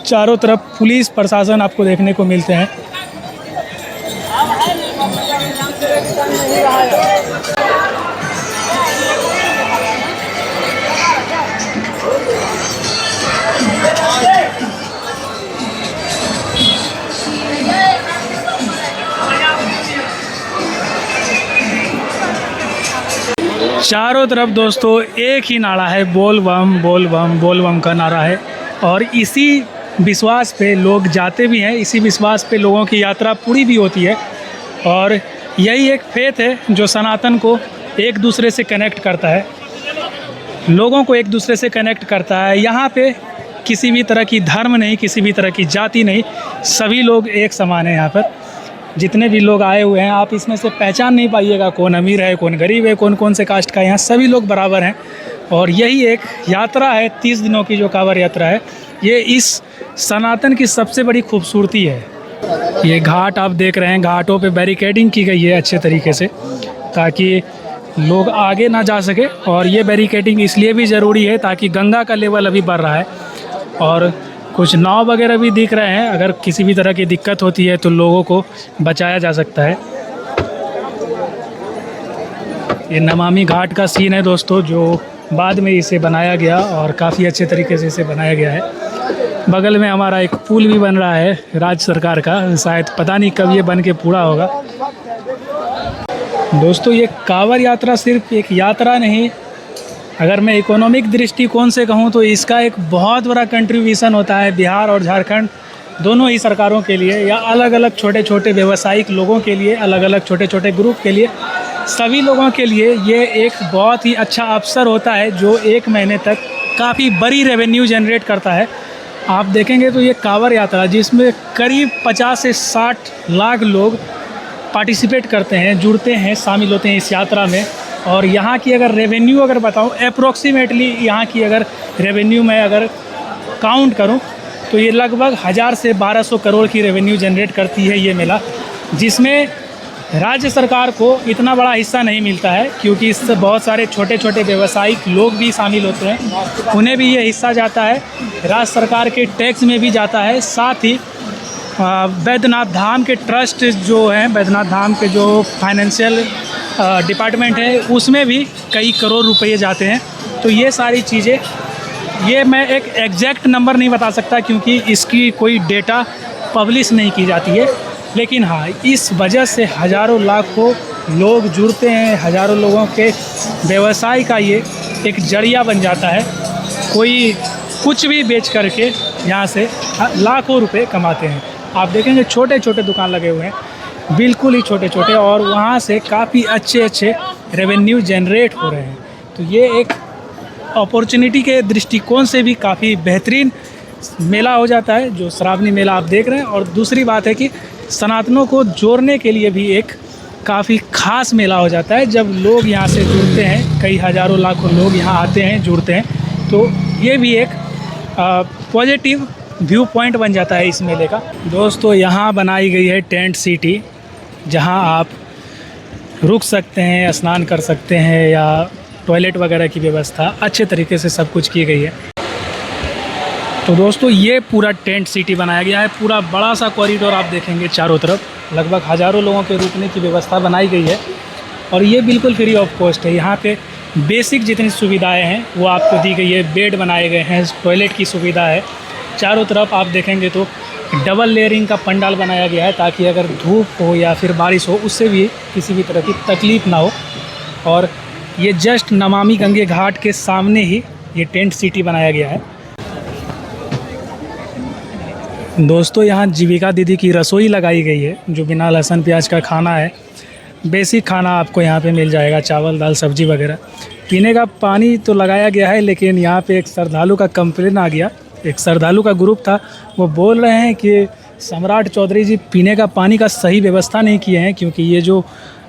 चारों तरफ पुलिस प्रशासन आपको देखने को मिलते हैं। चारों तरफ दोस्तों एक ही नारा है, बोल बम बोल बम बोल बम का नारा है। और इसी विश्वास पे लोग जाते भी हैं, इसी विश्वास पे लोगों की यात्रा पूरी भी होती है। और यही एक फेथ है जो सनातन को एक दूसरे से कनेक्ट करता है, लोगों को एक दूसरे से कनेक्ट करता है। यहाँ पे किसी भी तरह की धर्म नहीं, किसी भी तरह की जाति नहीं, सभी लोग एक समान हैं। यहाँ पर जितने भी लोग आए हुए हैं, आप इसमें से पहचान नहीं पाइएगा कौन अमीर है, कौन गरीब है, कौन कौन से कास्ट का है। यहाँ सभी लोग बराबर हैं। और यही एक यात्रा है, 30 दिनों की जो कांवड़ यात्रा है, ये इस सनातन की सबसे बड़ी खूबसूरती है। ये घाट आप देख रहे हैं, घाटों पे बैरिकेडिंग की गई है अच्छे तरीके से, ताकि लोग आगे ना जा सके। और ये बैरिकेडिंग इसलिए भी ज़रूरी है ताकि गंगा का लेवल अभी बढ़ रहा है और कुछ नाव वगैरह भी दिख रहे हैं। अगर किसी भी तरह की दिक्कत होती है तो लोगों को बचाया जा सकता है। ये नमामि घाट का सीन है दोस्तों, जो बाद में इसे बनाया गया और काफ़ी अच्छे तरीके से इसे बनाया गया है। बगल में हमारा एक पुल भी बन रहा है राज्य सरकार का, शायद पता नहीं कब ये बन के पूरा होगा। दोस्तों ये कांवड़ यात्रा सिर्फ एक यात्रा नहीं, अगर मैं इकोनॉमिक दृष्टिकोण से कहूँ तो इसका एक बहुत बड़ा कंट्रीब्यूशन होता है बिहार और झारखंड दोनों ही सरकारों के लिए, या अलग अलग छोटे छोटे व्यावसायिक लोगों के लिए, अलग अलग छोटे छोटे ग्रुप के लिए, सभी लोगों के लिए ये एक बहुत ही अच्छा अवसर होता है जो एक महीने तक काफ़ी बड़ी रेवेन्यू जनरेट करता है। आप देखेंगे तो ये कांवड़ यात्रा जिसमें करीब 50 से 60 लाख लोग पार्टिसिपेट करते हैं, जुड़ते हैं, शामिल होते हैं इस यात्रा में। और यहाँ की अगर रेवेन्यू अगर बताऊँ अप्रोक्सीमेटली, यहाँ की अगर रेवेन्यू मैं अगर काउंट करूँ तो ये लगभग 1000 से 1200 करोड़ की रेवेन्यू जनरेट करती है ये मेला, जिसमें राज्य सरकार को इतना बड़ा हिस्सा नहीं मिलता है क्योंकि इससे बहुत सारे छोटे छोटे व्यावसायिक लोग भी शामिल होते हैं, उन्हें भी ये हिस्सा जाता है, राज्य सरकार के टैक्स में भी जाता है। साथ ही बैद्यनाथ धाम के ट्रस्ट जो हैं, बैद्यनाथ धाम के जो फाइनेंशियल डिपार्टमेंट है उसमें भी कई करोड़ रुपए जाते हैं। तो ये सारी चीज़ें, ये मैं एक एग्जैक्ट नंबर नहीं बता सकता क्योंकि इसकी कोई डेटा पब्लिश नहीं की जाती है, लेकिन हाँ इस वजह से हज़ारों लाखों लोग जुड़ते हैं, हज़ारों लोगों के व्यवसाय का ये एक जरिया बन जाता है। कोई कुछ भी बेच करके यहाँ से लाखों रुपए कमाते हैं। आप देखेंगे छोटे छोटे दुकान लगे हुए हैं, बिल्कुल ही छोटे छोटे, और वहाँ से काफ़ी अच्छे अच्छे रेवेन्यू जनरेट हो रहे हैं। तो ये एक अपॉर्चुनिटी के दृष्टिकोण से भी काफ़ी बेहतरीन मेला हो जाता है जो श्रावणी मेला आप देख रहे हैं। और दूसरी बात है कि सनातनों को जोड़ने के लिए भी एक काफ़ी ख़ास मेला हो जाता है जब लोग यहाँ से जुड़ते हैं, कई हज़ारों लाखों लोग यहाँ आते हैं, जुड़ते हैं। तो ये भी एक पॉजिटिव व्यू पॉइंट बन जाता है इस मेले का। दोस्तों यहाँ बनाई गई है टेंट सिटी, जहाँ आप रुक सकते हैं, स्नान कर सकते हैं, या टॉयलेट वगैरह की व्यवस्था अच्छे तरीके से सब कुछ की गई है। तो दोस्तों ये पूरा टेंट सिटी बनाया गया है, पूरा बड़ा सा कॉरिडोर आप देखेंगे चारों तरफ, लगभग हज़ारों लोगों के रुकने की व्यवस्था बनाई गई है। और ये बिल्कुल फ्री ऑफ कॉस्ट है। यहाँ पे बेसिक जितनी सुविधाएं हैं वो आपको दी गई है, बेड बनाए गए हैं, टॉयलेट की सुविधा है। चारों तरफ आप देखेंगे तो डबल लेयरिंग का पंडाल बनाया गया है ताकि अगर धूप हो या फिर बारिश हो उससे भी किसी भी तरह की तकलीफ़ ना हो। और ये जस्ट नमामि गंगे घाट के सामने ही ये टेंट सिटी बनाया गया है। दोस्तों यहाँ जीविका दीदी की रसोई लगाई गई है जो बिना लहसुन प्याज का खाना है। बेसिक खाना आपको यहाँ पे मिल जाएगा, चावल दाल सब्जी वगैरह। पीने का पानी तो लगाया गया है, लेकिन यहाँ पे एक श्रद्धालु का कंप्लेन आ गया। एक श्रद्धालु का ग्रुप था, वो बोल रहे हैं कि सम्राट चौधरी जी पीने का पानी का सही व्यवस्था नहीं किए हैं, क्योंकि ये जो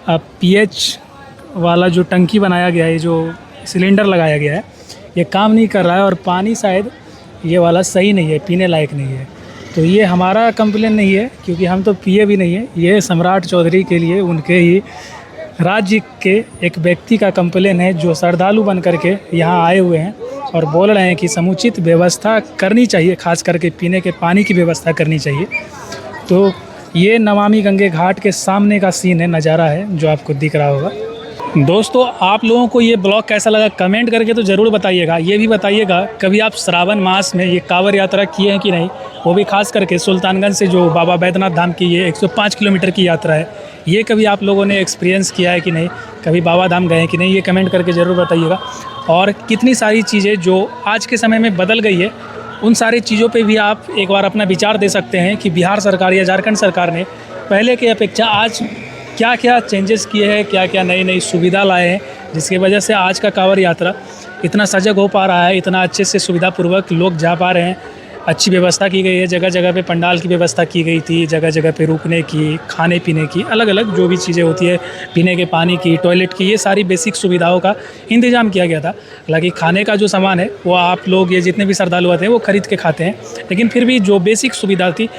पीएच वाला जो टंकी बनाया गया है, जो सिलेंडर लगाया गया है, ये काम नहीं कर रहा है और पानी शायद ये वाला सही नहीं है, पीने लायक नहीं है। तो ये हमारा कंप्लेन नहीं है क्योंकि हम तो पिए भी नहीं है, ये सम्राट चौधरी के लिए उनके ही राज्य के एक व्यक्ति का कंप्लेन है जो श्रद्धालु बन करके यहाँ आए हुए हैं और बोल रहे हैं कि समुचित व्यवस्था करनी चाहिए, खास करके पीने के पानी की व्यवस्था करनी चाहिए। तो ये नमामि गंगे घाट के सामने का सीन है, नज़ारा है जो आपको दिख रहा होगा। दोस्तों आप लोगों को ये ब्लॉग कैसा लगा कमेंट करके तो ज़रूर बताइएगा। ये भी बताइएगा कभी आप श्रावण मास में ये कांवड़ यात्रा किए हैं कि नहीं, वो भी खास करके सुल्तानगंज से जो बाबा बैद्यनाथ धाम की ये 105 किलोमीटर की यात्रा है, ये कभी आप लोगों ने एक्सपीरियंस किया है कि नहीं, कभी बाबा धाम गए हैं कि नहीं, ये कमेंट करके ज़रूर बताइएगा। और कितनी सारी चीज़ें जो आज के समय में बदल गई है उन सारी चीज़ों पे भी आप एक बार अपना विचार दे सकते हैं कि बिहार सरकार या झारखंड सरकार ने पहले की अपेक्षा आज क्या क्या चेंजेस किए हैं, क्या क्या नई नई सुविधा लाए हैं, जिसकी वजह से आज का कांवड़ यात्रा इतना सजग हो पा रहा है, इतना अच्छे से सुविधापूर्वक लोग जा पा रहे हैं। अच्छी व्यवस्था की गई है, जगह जगह पे पंडाल की व्यवस्था की गई थी, जगह जगह पे रुकने की, खाने पीने की, अलग अलग जो भी चीज़ें होती है, पीने के पानी की, टॉयलेट की, ये सारी बेसिक सुविधाओं का इंतजाम किया गया था। हालांकि खाने का जो सामान है वो आप लोग ये जितने भी श्रद्धालु आते हैं वो खरीद के खाते हैं, लेकिन फिर भी जो बेसिक सुविधा थी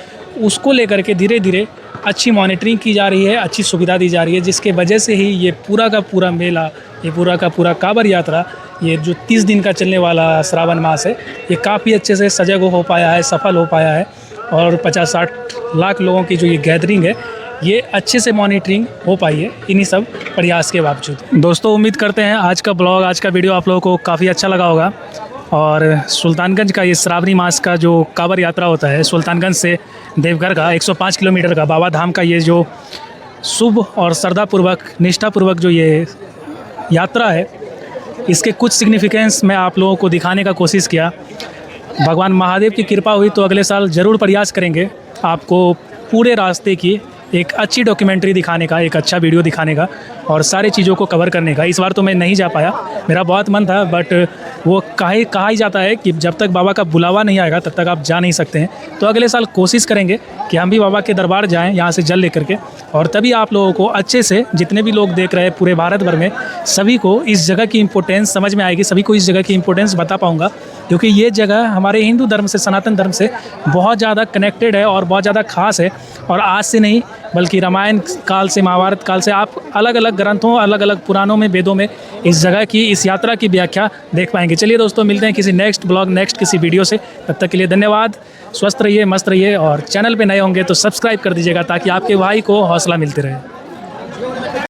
उसको लेकर के धीरे धीरे अच्छी मॉनिटरिंग की जा रही है, अच्छी सुविधा दी जा रही है, जिसके वजह से ही ये पूरा का पूरा मेला, ये पूरा का पूरा कांवड़ यात्रा, ये जो 30 दिन का चलने वाला श्रावण मास है, ये काफ़ी अच्छे से सजग हो पाया है, सफल हो पाया है। और 50-60 लाख लोगों की जो ये गैदरिंग है, ये अच्छे से मॉनिटरिंग हो पाई है इन्हीं सब प्रयास के बावजूद। दोस्तों, उम्मीद करते हैं आज का ब्लॉग, आज का वीडियो आप लोगों को काफ़ी अच्छा लगा होगा। और सुल्तानगंज का ये श्रावणी मास का जो कांवड़ यात्रा होता है, सुल्तानगंज से देवघर का 105 किलोमीटर का बाबा धाम का ये जो शुभ और श्रद्धापूर्वक, निष्ठापूर्वक जो ये यात्रा है, इसके कुछ सिग्निफिकेंस मैं आप लोगों को दिखाने का कोशिश किया। भगवान महादेव की कृपा हुई तो अगले साल ज़रूर प्रयास करेंगे आपको पूरे रास्ते की एक अच्छी डॉक्यूमेंट्री दिखाने का, एक अच्छा वीडियो दिखाने का और सारी चीज़ों को कवर करने का। इस बार तो मैं नहीं जा पाया, मेरा बहुत मन था, बट वो कहा ही जाता है कि जब तक बाबा का बुलावा नहीं आएगा तब तक आप जा नहीं सकते हैं। तो अगले साल कोशिश करेंगे कि हम भी बाबा के दरबार जाएं यहाँ से जल लेकर के, और तभी आप लोगों को अच्छे से, जितने भी लोग देख रहे हैं पूरे भारत भर में, सभी को इस जगह की इम्पोर्टेंस समझ में आएगी, सभी को इस जगह की इम्पोर्टेंस बता पाऊँगा, क्योंकि ये जगह हमारे हिंदू धर्म से, सनातन धर्म से बहुत ज़्यादा कनेक्टेड है और बहुत ज़्यादा खास है। और आज से नहीं बल्कि रामायण काल से, महाभारत काल से आप अलग अलग ग्रंथों, अलग अलग पुराणों में, वेदों में इस जगह की, इस यात्रा की व्याख्या देख पाएंगे। चलिए दोस्तों, मिलते हैं किसी नेक्स्ट ब्लॉग, नेक्स्ट किसी वीडियो से। तब तक के लिए धन्यवाद, स्वस्थ रहिए, मस्त रहिए, और चैनल पे नए होंगे तो सब्सक्राइब कर दीजिएगा ताकि आपके भाई को हौसला मिलते रहे।